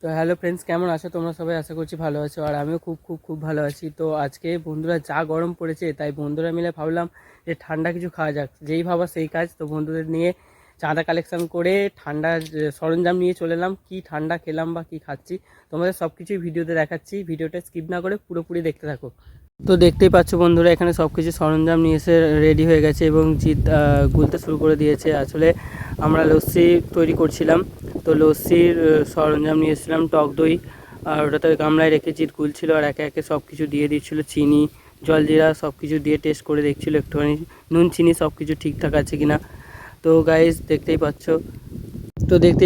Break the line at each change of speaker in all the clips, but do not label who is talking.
তো hello friends, কেমন আছো তোমরা সবাই? আশা করছি ভালো আছো, আর আমিও খুব খুব খুব ভালো আছি। তো আজকে বন্ধুরা যা গরম পড়েছে, তাই বন্ধুরা মিলে ভাবলাম যে ঠান্ডা কিছু খাওয়া যাক। যেই ভাবা সেই কাজ। তো বন্ধুদের নিয়ে চাঁদা কালেকশন করে ঠান্ডার সরঞ্জাম নিয়ে চলে এলাম। কী ঠান্ডা খেলাম বা কী খাচ্ছি তোমাদের সব কিছুই ভিডিওতে দেখাচ্ছি। ভিডিওটা স্কিপ না করে পুরোপুরি দেখতে থাকো। তো দেখতেই পাচ্ছ বন্ধুরা, এখানে সব কিছু সরঞ্জাম নিয়ে এসে রেডি হয়ে গেছে এবং জিৎ গুলতে শুরু করে দিয়েছে। আসলে আমরা লস্যি তৈরি করছিলাম, তো লস্যির সরঞ্জাম নিয়ে এসেছিলাম। টক দই আর ওটাতে গামলায় রেখে জিৎ গুলছিল, আর একে একে সব কিছু দিয়ে দিচ্ছিলো। চিনি, জলজিরা সব কিছু দিয়ে টেস্ট করে দেখছিলো একটুখানি নুন চিনি সব কিছু ঠিকঠাক আছে কিনা। তো গাইস দেখতেই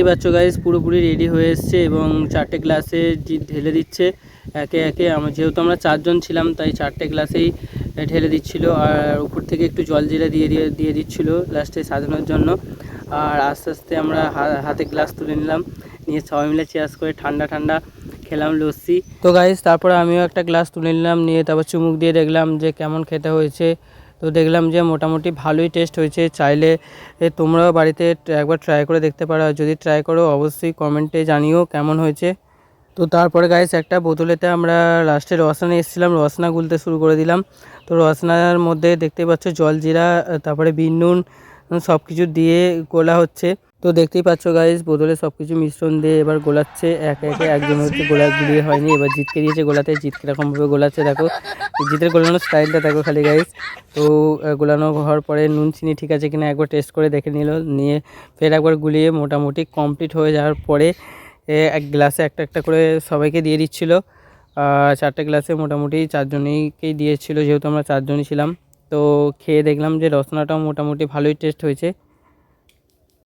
পাচ্ছ গাইস, পুরোপুরি রেডি হয়ে এসছে এবং 4টে গ্লাসে জিৎ ঢেলে দিচ্ছে একে একে। যেহেতু আমরা 4জন ছিলাম, তাই 4টে গ্লাসেই ঢেলে দিচ্ছিল, আর উপর থেকে একটু জলজিরা দিয়ে দিচ্ছিল লাস্টে সাজানোর জন্য। আর আস্তে আস্তে আমরা হাতে গ্লাস তুলে নিলাম, নিয়ে সবাই মিলে চেয়ার্স করে ঠান্ডা ঠান্ডা খেলাম লস্যি। তো গাইস তারপরে আমিও একটা গ্লাস তুলে নিলাম, নিয়ে তারপর চুমুক দিয়ে দেখলাম যে কেমন খেতে হয়েছে। তো দেখলাম যে মোটামুটি ভালোই টেস্ট হয়েছে। চাইলে তোমরাও বাড়িতে একবার ট্রাই করে দেখতে পারো, আর যদি ট্রাই করো অবশ্যই কমেন্টে জানিও কেমন হয়েছে। তো তারপরে গাইস একটা বোতলেতে আমরা লাস্টে রসনা নিয়ে এসেছিলাম, রসনা গুলতে শুরু করে দিলাম। তো রসনার মধ্যে দেখতে পাচ্ছ জলজিরা, তারপরে বিন নুন সব কিছু দিয়ে গোলা হচ্ছে। তো দেখতেই পাচ্ছ গাইস, বোতলে সব কিছু মিশ্রণ দিয়ে এবার গোলাচ্ছে একে একে। একজন হচ্ছে গুলিয়ে হয়নি, এবার জিতকে দিয়েছে গোলাতে। জিত কীরকমভাবে গোলাচ্ছে দেখো, জিতের গোলানোর স্টাইলটা দেখো খালি গাইস। তো গোলানো হওয়ার পরে নুন চিনি ঠিক আছে কিনা একবার টেস্ট করে দেখে নিয়ে ফের একবার গুলিয়ে মোটামুটি কমপ্লিট হয়ে যাওয়ার পরে এক গ্লাসে একটা একটা করে সবাইকে দিয়ে দিচ্ছিল। 4টে গ্লাসে মোটামুটি 4জনকেই দিয়েছিল, যেহেতু আমরা 4জনই ছিলাম। তো খেয়ে দেখলাম যে রসনাটাও মোটামুটি ভালোই টেস্ট হয়েছে।